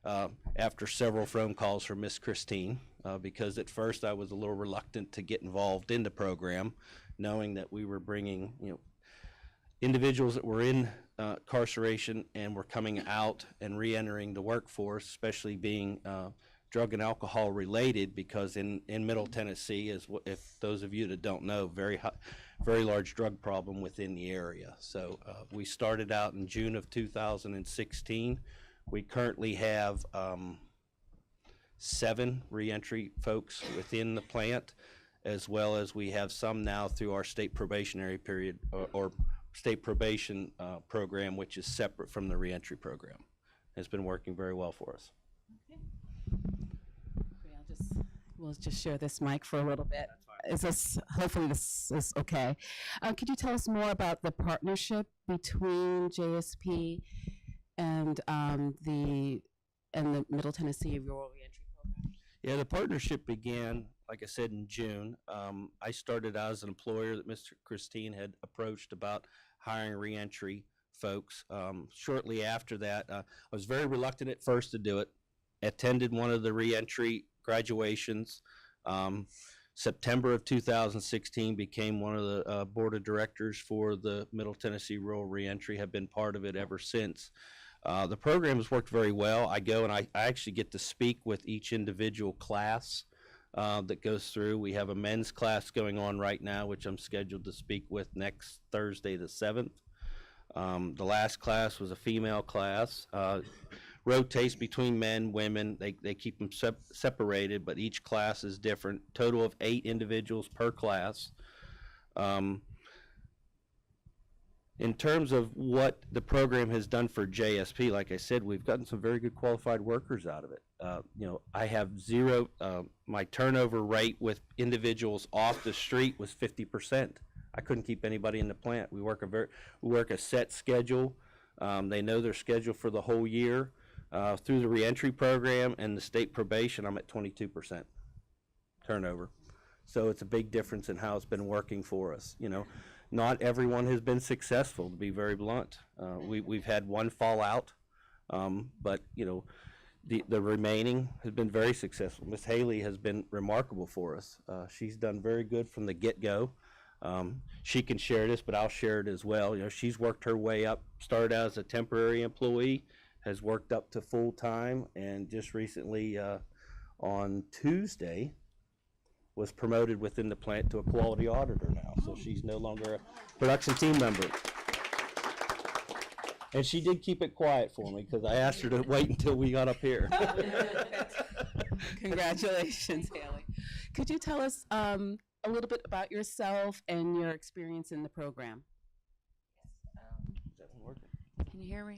after several phone calls from Miss Christine, because at first I was a little reluctant to get involved in the program, knowing that we were bringing, individuals that were in incarceration and were coming out and re-entering the workforce, especially being drug and alcohol related, because in Middle Tennessee, if those of you that don't know, very large drug problem within the area. So we started out in June of 2016. We currently have 7 reentry folks within the plant, as well as we have some now through our state probationary period or state probation program, which is separate from the reentry program. It's been working very well for us. Okay. We'll just share this mic for a little bit. Hopefully this is okay. Could you tell us more about the partnership between JSP and the Middle Tennessee Rural Reentry Program? Yeah, the partnership began, like I said, in June. I started out as an employer that Mr. Christine had approached about hiring reentry folks. Shortly after that, I was very reluctant at first to do it. Attended one of the reentry graduations. September of 2016, became one of the board of directors for the Middle Tennessee Rural Reentry, have been part of it ever since. The program has worked very well. I go and I actually get to speak with each individual class that goes through. We have a men's class going on right now, which I'm scheduled to speak with next Thursday the 7th. The last class was a female class. Rotates between men, women. They keep them separated, but each class is different. Total of 8 individuals per class. In terms of what the program has done for JSP, like I said, we've gotten some very good qualified workers out of it. I have zero, my turnover rate with individuals off the street was 50%. I couldn't keep anybody in the plant. We work a set schedule. They know their schedule for the whole year. Through the reentry program and the state probation, I'm at 22% turnover. So it's a big difference in how it's been working for us. Not everyone has been successful, to be very blunt. We've had one fallout, but the remaining has been very successful. Miss Haley has been remarkable for us. She's done very good from the get-go. She can share this, but I'll share it as well. She's worked her way up, started out as a temporary employee, has worked up to full-time, and just recently on Tuesday was promoted within the plant to a quality auditor now. So she's no longer a production team member. And she did keep it quiet for me because I asked her to wait until we got up here. Congratulations, Haley. Could you tell us a little bit about yourself and your experience in the program? Is that one working? Can you hear me?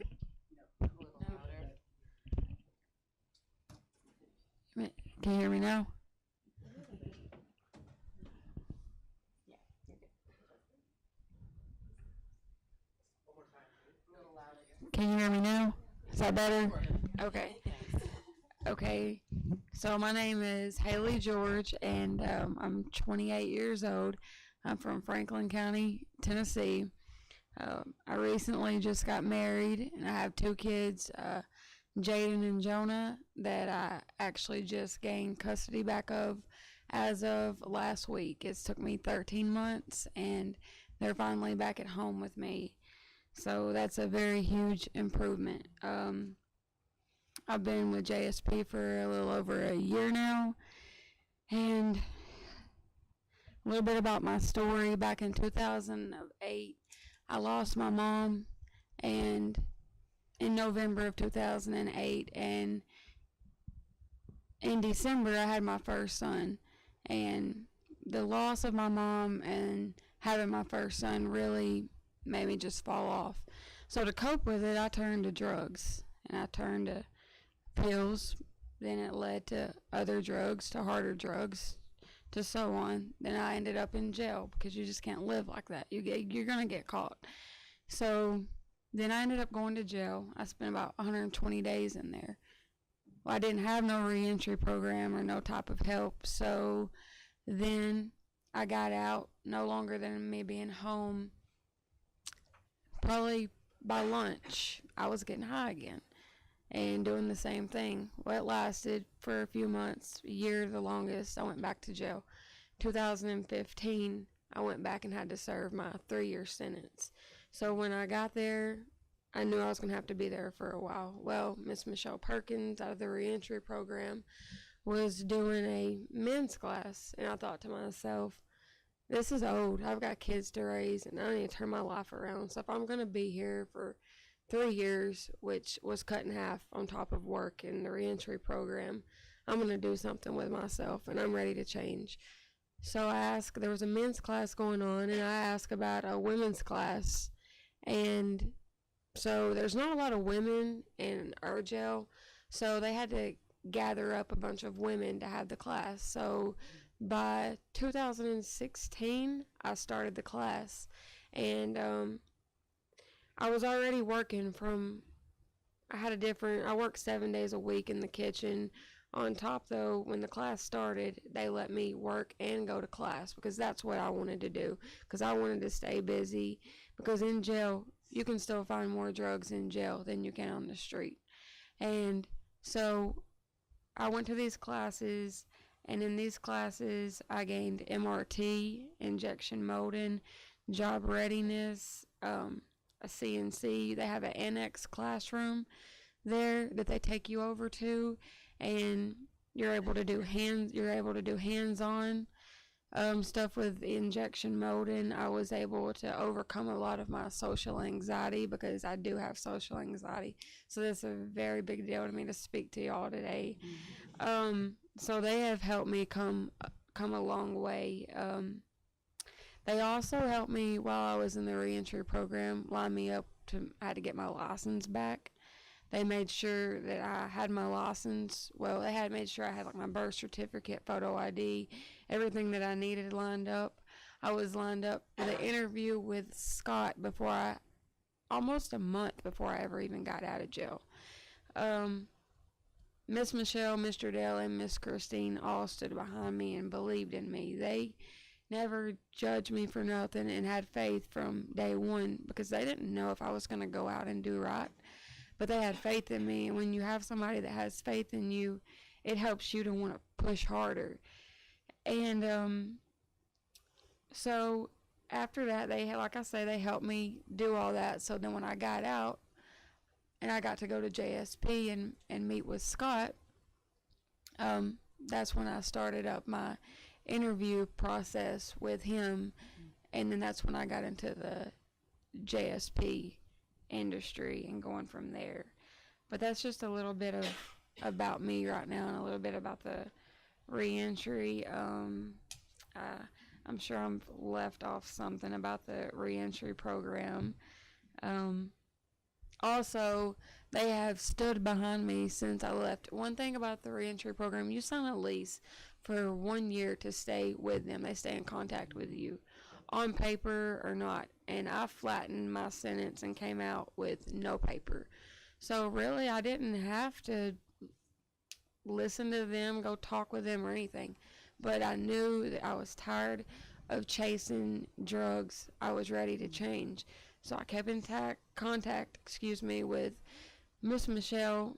No. Can you hear me now? Can you hear me now? Is that better? Okay. Okay. So my name is Haley George, and I'm 28 years old. I'm from Franklin County, Tennessee. I recently just got married, and I have 2 kids, Jaden and Jonah, that I actually just gained custody back of as of last week. It's took me 13 months, and they're finally back at home with me. So that's a very huge improvement. I've been with JSP for a little over a year now, and a little bit about my story. Back in 2008, I lost my mom, and in November of 2008, and in December I had my first son, and the loss of my mom and having my first son really made me just fall off. So to cope with it, I turned to drugs, and I turned to pills. Then it led to other drugs, to harder drugs, to so on. Then I ended up in jail because you just can't live like that. You're gonna get caught. So then I ended up going to jail. I spent about 120 days in there. Well, I didn't have no reentry program or no type of help. So then I got out no longer than me being home. Probably by lunch, I was getting high again. and doing the same thing. Well, it lasted for a few months, a year the longest. I went back to jail. 2015, I went back and had to serve my 3-year sentence. So when I got there, I knew I was going to have to be there for a while. Well, Miss Michelle Perkins out of the Reentry Program was doing a men's class, and I thought to myself, this is old. I've got kids to raise, and I need to turn my life around. So if I'm going to be here for 3 years, which was cut in half on top of work in the Reentry Program, I'm going to do something with myself, and I'm ready to change. So I asked, there was a men's class going on, and I asked about a women's class. And so there's not a lot of women in our jail, so they had to gather up a bunch of women to have the class. So by 2016, I started the class, and I was already working I worked 7 days a week in the kitchen. On top, though, when the class started, they let me work and go to class because that's what I wanted to do, because I wanted to stay busy, because in jail, you can still find more drugs in jail than you can on the street. And so I went to these classes, and in these classes, I gained MRT, injection molding, job readiness, a CNC. They have an annex classroom there that they take you over to, and you're able to do hands-on stuff with injection molding. I was able to overcome a lot of my social anxiety because I do have social anxiety. So this is a very big deal to me to speak to y'all today. So they have helped me come a long way. They also helped me while I was in the reentry program, line me up I had to get my license back. They made sure that I had my license. Well, they had made sure I had like my birth certificate, photo ID, everything that I needed lined up. I was lined up for the interview with Scott almost a month before I ever even got out of jail. Miss Michelle, Mr. Dale, and Miss Christine all stood behind me and believed in me. They never judged me for nothing and had faith from day one because they didn't know if I was going to go out and do right. But they had faith in me, and when you have somebody that has faith in you, it helps you to want to push harder. And so after that, they helped me do all that. So then when I got out, and I got to go to JSP and meet with Scott, that's when I started up my interview process with him, and then that's when I got into the JSP industry and going from there. But that's just a little bit about me right now and a little bit about the reentry. I'm sure I'm left off something about the reentry program. Also, they have stood behind me since I left. One thing about the reentry program, you sign a lease for 1 year to stay with them. They stay in contact with you, on paper or not. And I flattened my sentence and came out with no paper. So really, I didn't have to listen to them, go talk with them or anything. But I knew that I was tired of chasing drugs. I was ready to change. So I kept in contact with Miss Michelle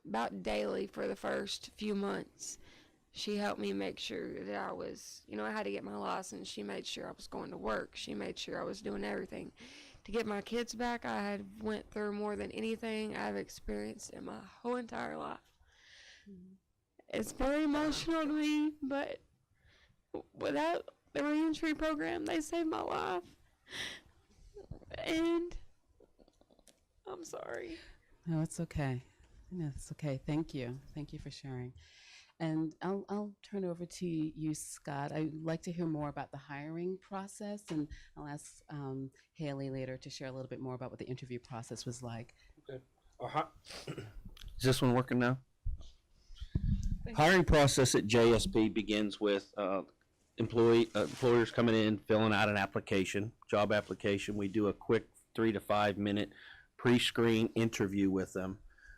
about daily for the first few months. She helped me make sure that I was, I had to get my license. She made sure I was going to work. She made sure I was doing everything. To get my kids back, I had went through more than anything I've experienced in my whole entire life. Mm-hmm. It's very emotional to me, but without the reentry program, they saved my life. And I'm sorry. No, it's okay. No, it's okay. Thank you. Thank you for sharing. And I'll turn over to you, Scott. I'd like to hear more about the hiring process, and I'll ask Haley later to share a little bit more about what the interview process was like. Okay. Is this one working now? Hiring process at JSP begins with employers coming in, filling out an application, job application. We do a quick 3 to 5 minute pre-screen interview with them.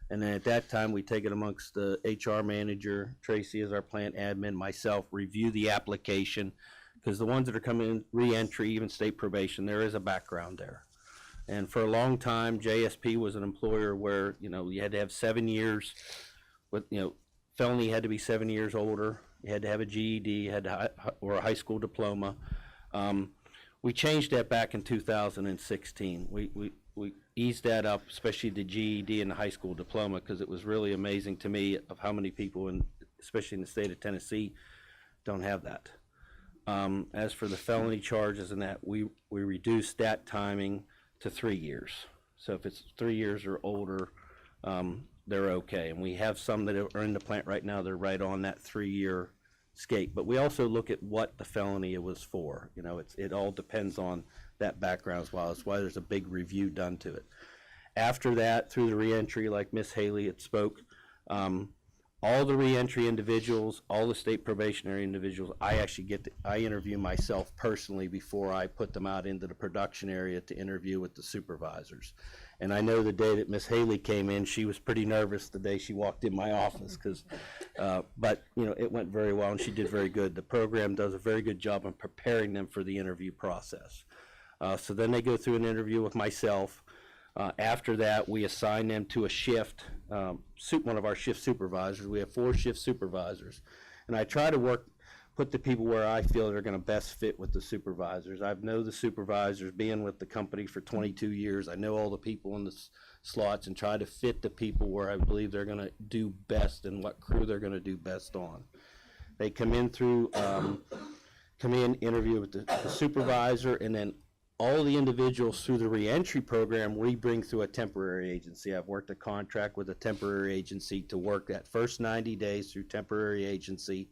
And then at that time, we take it amongst the HR manager, Tracy is our plant admin, myself, review the application, because the ones that are coming in, reentry, even state probation, there is a background there. And for a long time, JSP was an employer where, you had to have 7 years with, felony had to be 7 years older. You had to have a GED, you had to or a high school diploma. We changed that back in 2016. We eased that up, especially the GED and the high school diploma, because it was really amazing to me of how many people, especially in the state of Tennessee, don't have that. As for the felony charges and that, we reduced that timing to 3 years. So if it's 3 years or older, they're okay. And we have some that are in the plant right now, they're right on that 3-year escape. But we also look at what the felony was for. It all depends on that background as well. That's why there's a big review done to it. After that, through the reentry, like Miss Haley had spoke, all the reentry individuals, all the state probationary individuals, I interview myself personally before I put them out into the production area to interview with the supervisors. And I know the day that Miss Haley came in, she was pretty nervous the day she walked in my office, but it went very well and she did very good. The program does a very good job in preparing them for the interview process. So then they go through an interview with myself. After that, we assign them to a shift, one of our shift supervisors. We have 4 shift supervisors. And I try to put the people where I feel they're going to best fit with the supervisors. I know the supervisors, being with the company for 22 years. I know all the people in the slots and try to fit the people where I believe they're going to do best and what crew they're going to do best on. They come in, interview with the supervisor, and then all the individuals through the reentry program we bring through a temporary agency. I've worked a contract with a temporary agency to work that first 90 days through temporary agency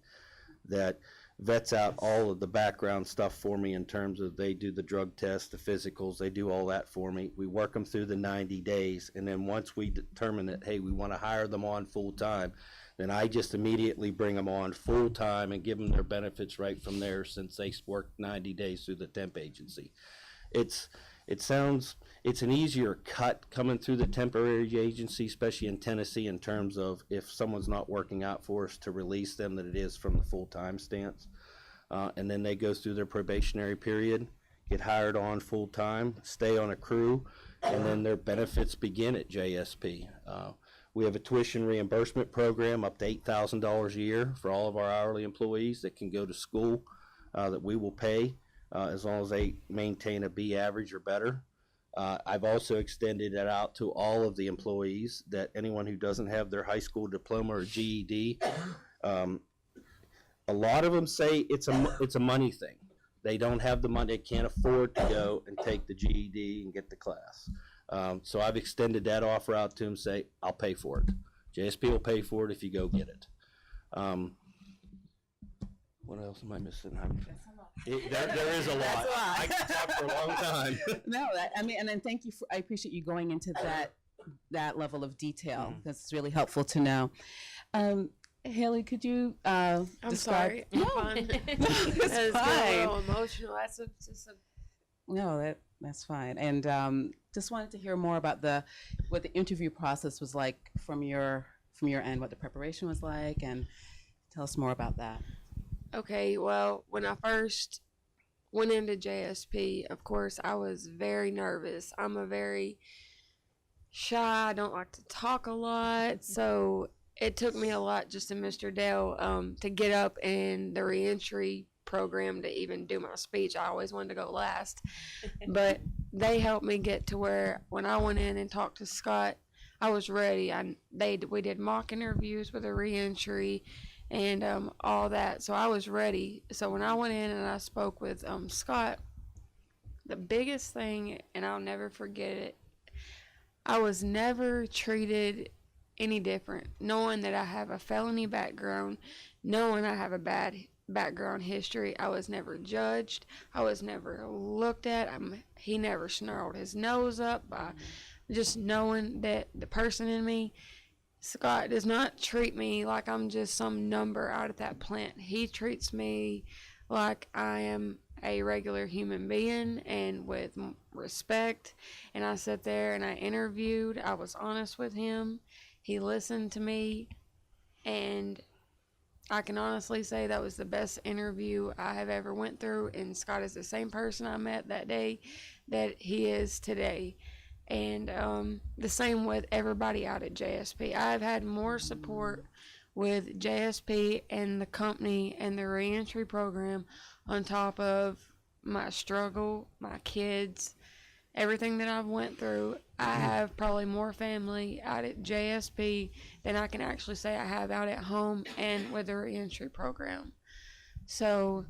that vets out all of the background stuff for me in terms of they do the drug tests, the physicals, they do all that for me. We work them through the 90 days, and then once we determine that, hey, we want to hire them on full time, then I just immediately bring them on full time and give them their benefits right from there, since they worked 90 days through the temp agency. It's an easier cut coming through the temporary agency, especially in Tennessee, in terms of if someone's not working out for us to release them, than it is from the full-time stance. And then they go through their probationary period, get hired on full-time, stay on a crew, and then their benefits begin at JSP. We have a tuition reimbursement program up to $8,000 a year for all of our hourly employees that can go to school that we will pay. As long as they maintain a B average or better. I've also extended that out to all of the employees, that anyone who doesn't have their high school diploma or GED, a lot of them say it's a money thing. They don't have the money, they can't afford to go and take the GED and get the class. So I've extended that offer out to them, say, I'll pay for it. JSP will pay for it if you go get it. What else am I missing? There is a lot. I can talk for a long time. No, and then thank you I appreciate you going into that level of detail. That's really helpful to know. Haley, could you I'm describe? sorry. I'm fine. It's fine. a little emotional. No, that's fine. And just wanted to hear more about what the interview process was like from your end, what the preparation was like, and tell us more about that. Okay, well, when I first went into JSP, of course, I was very nervous. I'm a very shy, I don't like to talk a lot, so it took me a lot just in Mr. Dale to get up in the reentry program to even do my speech. I always wanted to go last, but they helped me get to where when I went in and talked to Scott, I was ready. We did mock interviews with a reentry and all that, so I was ready. So when I went in and I spoke with Scott, the biggest thing, and I'll never forget it, I was never treated any different. Knowing that I have a felony background, knowing I have a bad background history, I was never judged. I was never looked at. He never snarled his nose up by just knowing that the person in me. Scott does not treat me like I'm just some number out at that plant. He treats me like I am a regular human being and with respect. And I sat there and I interviewed. I was honest with him. He listened to me. And I can honestly say that was the best interview I have ever went through, and Scott is the same person I met that day that he is today. And the same with everybody out at JSP. I've had more support with JSP and the company and the reentry program on top of my struggle, my kids, everything that I've went through. I have probably more family out at JSP than I can actually say I have out at home and with the reentry program. So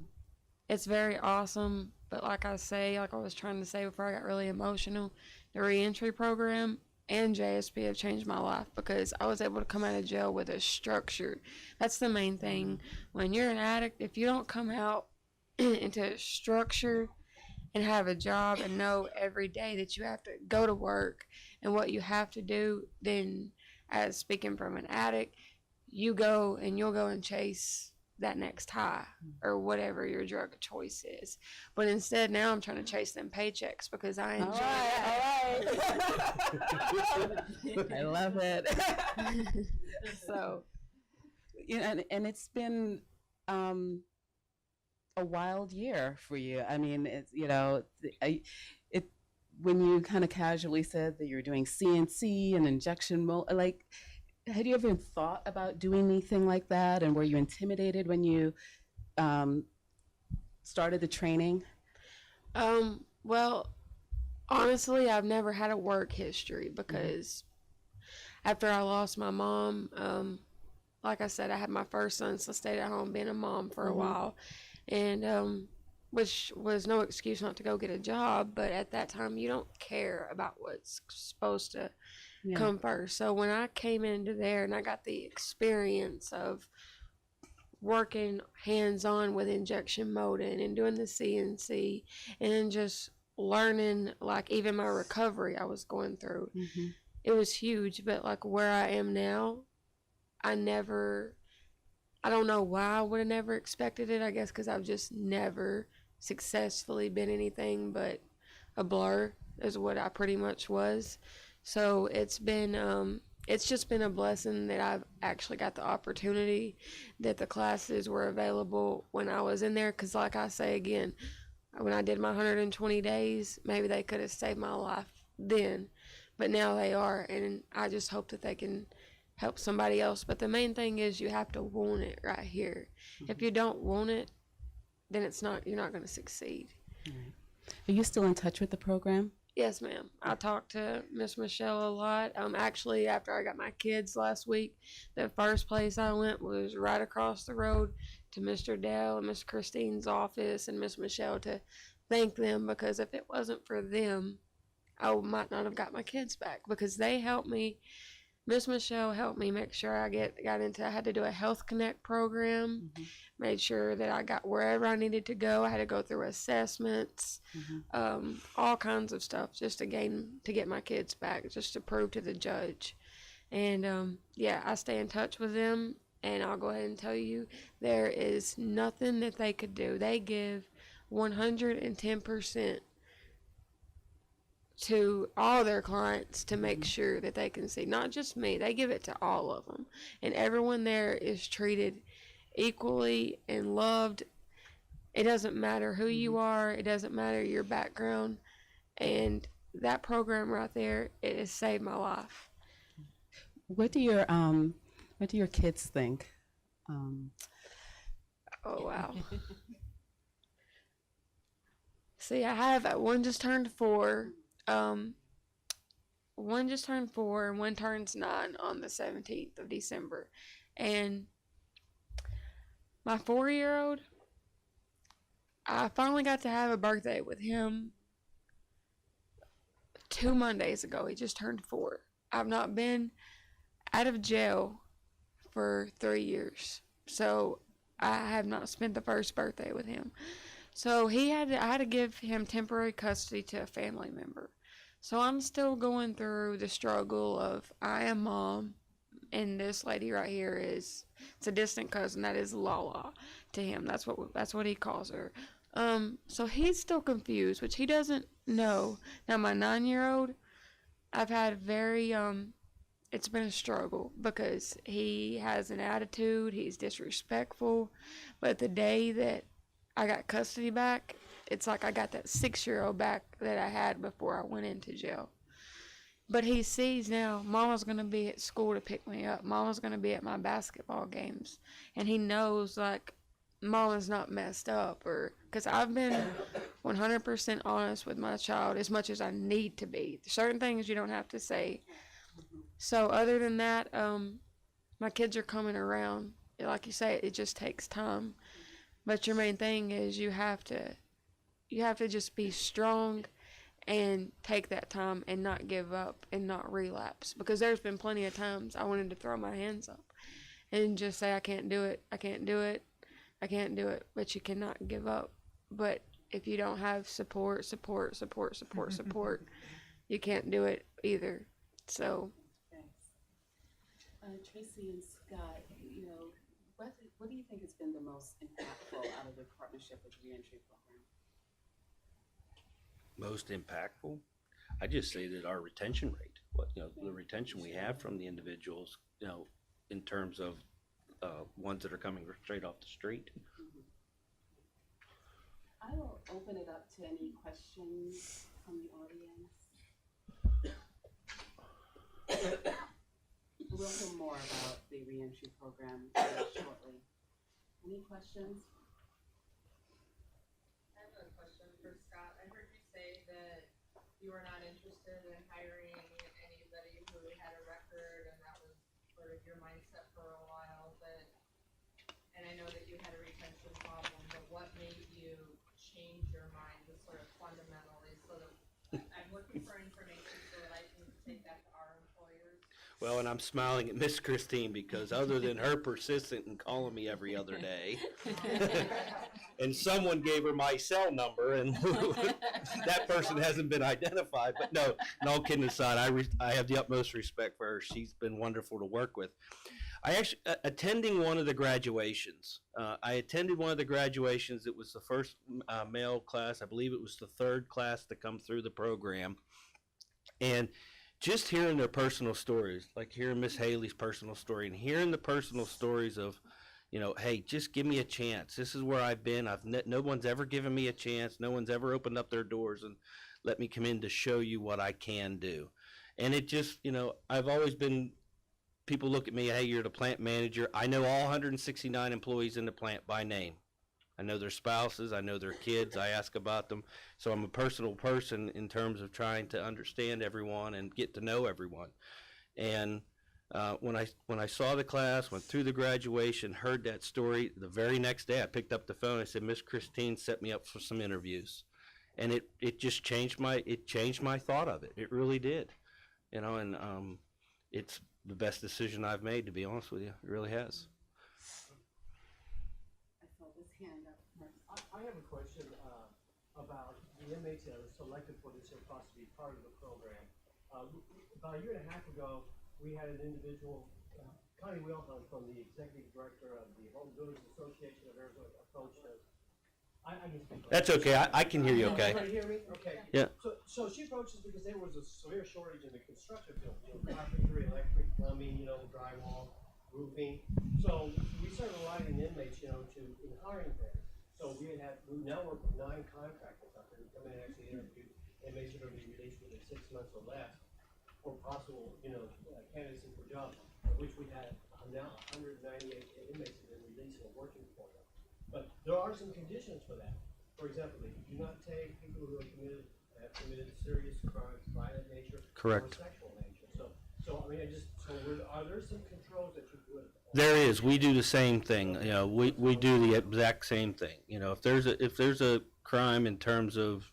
it's very awesome. But like I was trying to say before I got really emotional, the reentry program and JSP have changed my life because I was able to come out of jail with a structure. That's the main thing. When you're an addict, if you don't come out into a structure and have a job and know every day that you have to go to work and what you have to do, then as speaking from an addict, you'll go and chase that next high or whatever your drug of choice is. But instead now I'm trying to chase them paychecks because I enjoy it. I love it. So, and it's been a wild year for you. I mean, it's, when you kind of casually said that you're doing CNC and injection mold, like, had you ever thought about doing anything like that? And were you intimidated when you started the training? Well, honestly, I've never had a work history because after I lost my mom, like I said, I had my first son, so I stayed at home being a mom for a while. And which was no excuse not to go get a job, but at that time you don't care about what's supposed to come first. So when I came into there and I got the experience of working hands-on with injection molding and doing the CNC and then just learning, like, even my recovery I was going through, it was huge. But like where I am now, I don't know why I would have never expected it. I guess because I've just never successfully been anything but a blur is what I pretty much was. So it's just been a blessing that I've actually got the opportunity that the classes were available when I was in there. Because like I say again, when I did my 120 days, maybe they could have saved my life then, but now they are, and I just hope that they can help somebody else. But the main thing is you have to want it right here. If you don't want it, then you're not going to succeed. Right. Are you still in touch with the program? Yes, ma'am. I talked to Miss Michelle a lot. Actually, after I got my kids last week, the first place I went was right across the road to Mr. Dell and Miss Christine's office and Miss Michelle to thank them, because if it wasn't for them, I might not have got my kids back, because they helped me. Miss Michelle helped me make sure I I had to do a Health Connect program, made sure that I got wherever I needed to go. I had to go through assessments, all kinds of stuff just to get my kids back, just to prove to the judge. And I stay in touch with them, and I'll go ahead and tell you, there is nothing that they could do. They give 110% to all their clients to make sure that they can see, not just me, they give it to all of them, and everyone there is treated equally and loved. It doesn't matter who you are, it doesn't matter your background, and that program right there, it has saved my life. What do your kids think? Oh wow. See, I have one just turned 4. One just turned 4 and one turns 9 on the 17th of December. And my 4-year-old, I finally got to have a birthday with him 2 Mondays ago. He just turned 4. I've not been out of jail for 3 years, so I have not spent the first birthday with him. So I had to give him temporary custody to a family member. So I'm still going through the struggle of, I am mom, and this lady right here it's a distant cousin. That is Lala to him. That's what he calls her. So he's still confused, which he doesn't know. Now my 9-year-old, I've had very it's been a struggle because he has an attitude, he's disrespectful, but the day that I got custody back, it's like I got that 6-year-old back that I had before I went into jail. But he sees now, Mama's going to be at school to pick me up. Mama's going to be at my basketball games. And he knows, like, Mama's not messed up. Or because I've been 100% honest with my child as much as I need to be. Certain things you don't have to say. So other than that, my kids are coming around. Like you say, it just takes time. But your main thing is you have to just be strong and take that time and not give up and not relapse, because there's been plenty of times I wanted to throw my hands up and just say I can't do it, but you cannot give up. But if you don't have support, you can't do it either. So Thanks. Tracy and Scott, you know, what do you think has been the most impactful out of the partnership with the Reentry Program? Most impactful, I just say that our retention rate, the retention we have from the individuals, in terms of ones that are coming straight off the street. I will open it up to any questions from the audience. We'll hear more about the reentry program shortly. Any questions? I have a question for Scott. I heard you say that you were not interested in hiring anybody who had a record, and that was sort of your mindset for a while. And I know that you had a retention problem, but what made you change your mind to sort of fundamentally I'm looking for information so that I can take that to our employers. Well, and I'm smiling at Miss Christine because other than her persistent and calling me every other day, and someone gave her my cell number, and that person hasn't been identified. But no, all kidding aside, I have the utmost respect for her. She's been wonderful to work with. I actually, attending one of the graduations, it was the first male class. I believe it was the third class to come through the program. And just hearing their personal stories, like hearing Miss Haley's personal story and hearing the personal stories of, hey, just give me a chance. This is where I've been. No one's ever given me a chance. No one's ever opened up their doors and let me come in to show you what I can do. And it just, I've always been, people look at me, hey, you're the plant manager. I know all 169 employees in the plant by name. I know their spouses, I know their kids, I ask about them. So I'm a personal person in terms of trying to understand everyone and get to know everyone. And when I saw the class, went through the graduation, heard that story, the very next day I picked up the phone. I said, Miss Christine set me up for some interviews. And it just changed my thought of it. It really did. And it's the best decision I've made, to be honest with you. It really has. I saw this hand up first. I have a question about the inmates that were selected for this class to be part of the program. About a year and a half ago, we had an individual, Connie Wilhelm, from the executive director of the Home Builders Association of Arizona, approached us. I can speak. That's okay. I can hear you okay. Can you hear me? Okay. Yeah. So she approached us because there was a severe shortage in the construction field, carpentry, electric, plumbing, drywall, roofing. So we started relying on inmates, to in hiring them. So we now work with 9 contractors out there who come in and actually interview inmates that are going to be released within 6 months or less for possible, candidacy for jobs, of which we had now 198 inmates that have been released and are working for them. But there are some conditions for that. For example, they do not take people who have committed serious crimes, violent nature, Correct. or sexual nature. Are there some controls that you put? There is. We do the same thing. We do the exact same thing. If there's a crime in terms of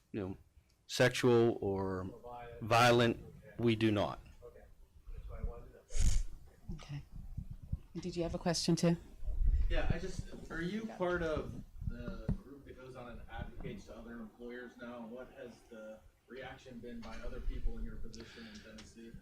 sexual or violent, we do not. Okay, that's what I wanted to know. Okay. Did you have a question too? Yeah, are you part of the group that goes on and advocates to other employers now? What has the reaction been by other people in your position in Tennessee?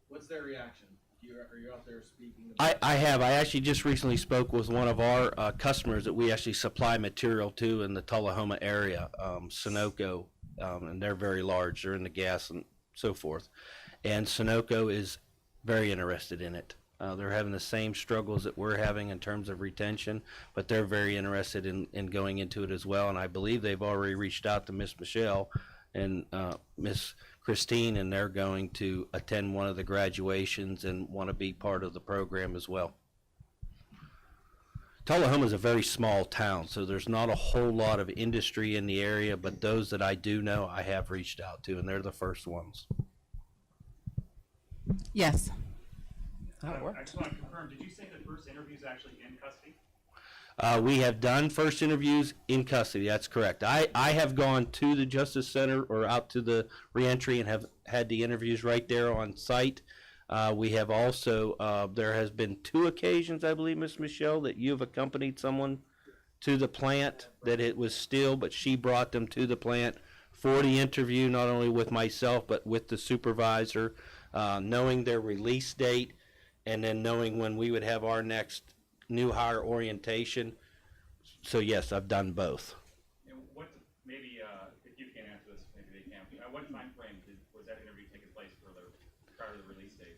What's their reaction? Are you out there speaking about I have. I actually just recently spoke with one of our customers that we actually supply material to in the Tullahoma area, Sunoco, and they're very large. They're in the gas and so forth. And Sunoco is very interested in it. They're having the same struggles that we're having in terms of retention, but they're very interested in going into it as well. And I believe they've already reached out to Miss Michelle and Miss Christine, and they're going to attend one of the graduations and want to be part of the program as well. Tullahoma is a very small town, so there's not a whole lot of industry in the area, but those that I do know, I have reached out to, and they're the first ones. Yes. I just want to confirm, did you say the first interview is actually in custody? We have done first interviews in custody, that's correct. I have gone to the Justice Center or out to the reentry and have had the interviews right there on site. We have also, there has been 2 occasions, I believe, Ms. Michelle, that you've accompanied someone to the plant, that it was still, but she brought them to the plant for the interview, not only with myself, but with the supervisor, knowing their release date, and then knowing when we would have our next new hire orientation. So yes, I've done both. And what, maybe, if you can't answer this, maybe they can. At what time frame was that interview taking place prior to the release date?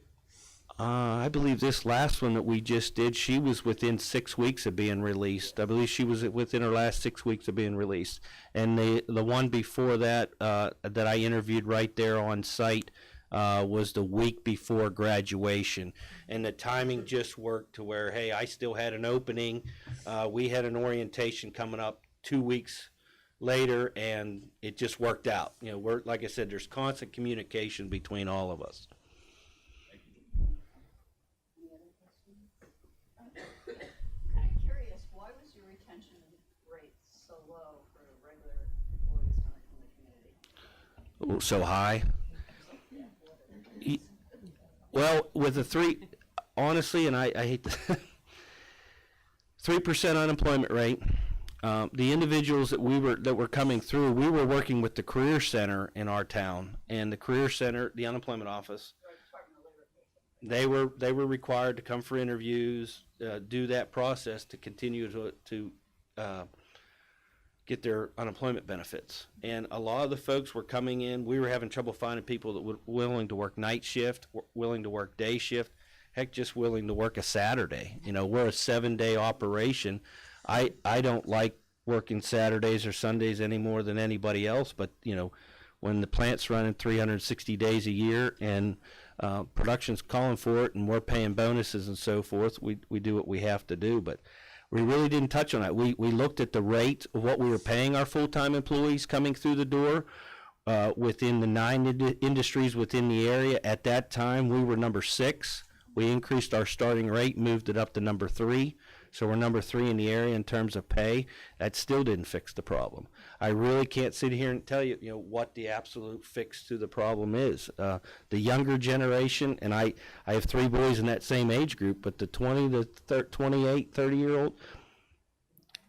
I believe this last one that we just did, she was within 6 weeks of being released. I believe she was within her last 6 weeks of being released. And the one before that, that I interviewed right there on site, was the week before graduation. And the timing just worked to where, hey, I still had an opening. We had an orientation coming up 2 weeks later, and it just worked out. You know, we're, like I said, there's constant communication between all of us. Kind of curious, why was your retention rate so low for regular employees coming from the community? Oh, so high. Well, with the 3, honestly, and I hate to 3% unemployment rate. The individuals that were coming through, we were working with the Career Center in our town, and the Career Center, the unemployment office, they were required to come for interviews, do that process to continue to get their unemployment benefits. And a lot of the folks were coming in, we were having trouble finding people that were willing to work night shift, willing to work day shift, heck, just willing to work a Saturday. You know, we're a 7-day operation. I don't like working Saturdays or Sundays any more than anybody else, but you know, when the plant's running 360 days a year and production's calling for it and we're paying bonuses and so forth, we do what we have to do. But we really didn't touch on that. We looked at the rate of what we were paying our full-time employees coming through the door within the 9 industries within the area. At that time, we were number 6. We increased our starting rate, moved it up to number 3. So we're number 3 in the area in terms of pay. That still didn't fix the problem. I really can't sit here and tell you, what the absolute fix to the problem is. The younger generation, and I have 3 boys in that same age group, but the 20 to 28, 30-year-old,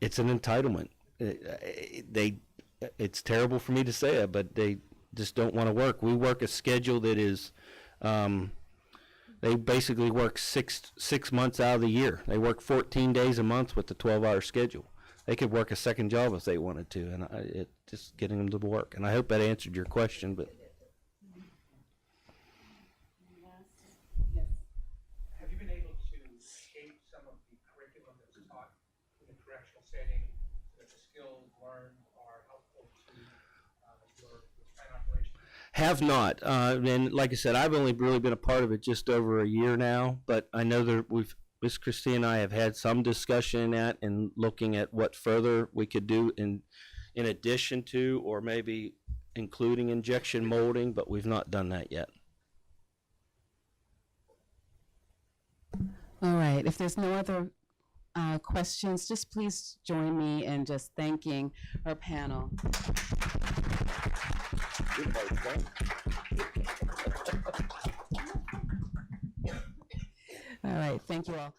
it's an entitlement. It's terrible for me to say it, but they just don't want to work. We work a schedule that is, they basically work six months out of the year. They work 14 days a month with the 12-hour schedule. They could work a second job if they wanted to, and it's just getting them to work. And I hope that answered your question. But have you been able to shape some of the curriculum that's taught in the correctional setting so that the skills learned are helpful to your plant operation? have not. And like I said, I've only really been a part of it just over a year now, but I know that Miss Christine and I have had some discussion in that and looking at what further we could do in addition to, or maybe including injection molding, but we've not done that yet. All right, if there's no other questions, just please join me in just thanking our panel. All right, thank you all.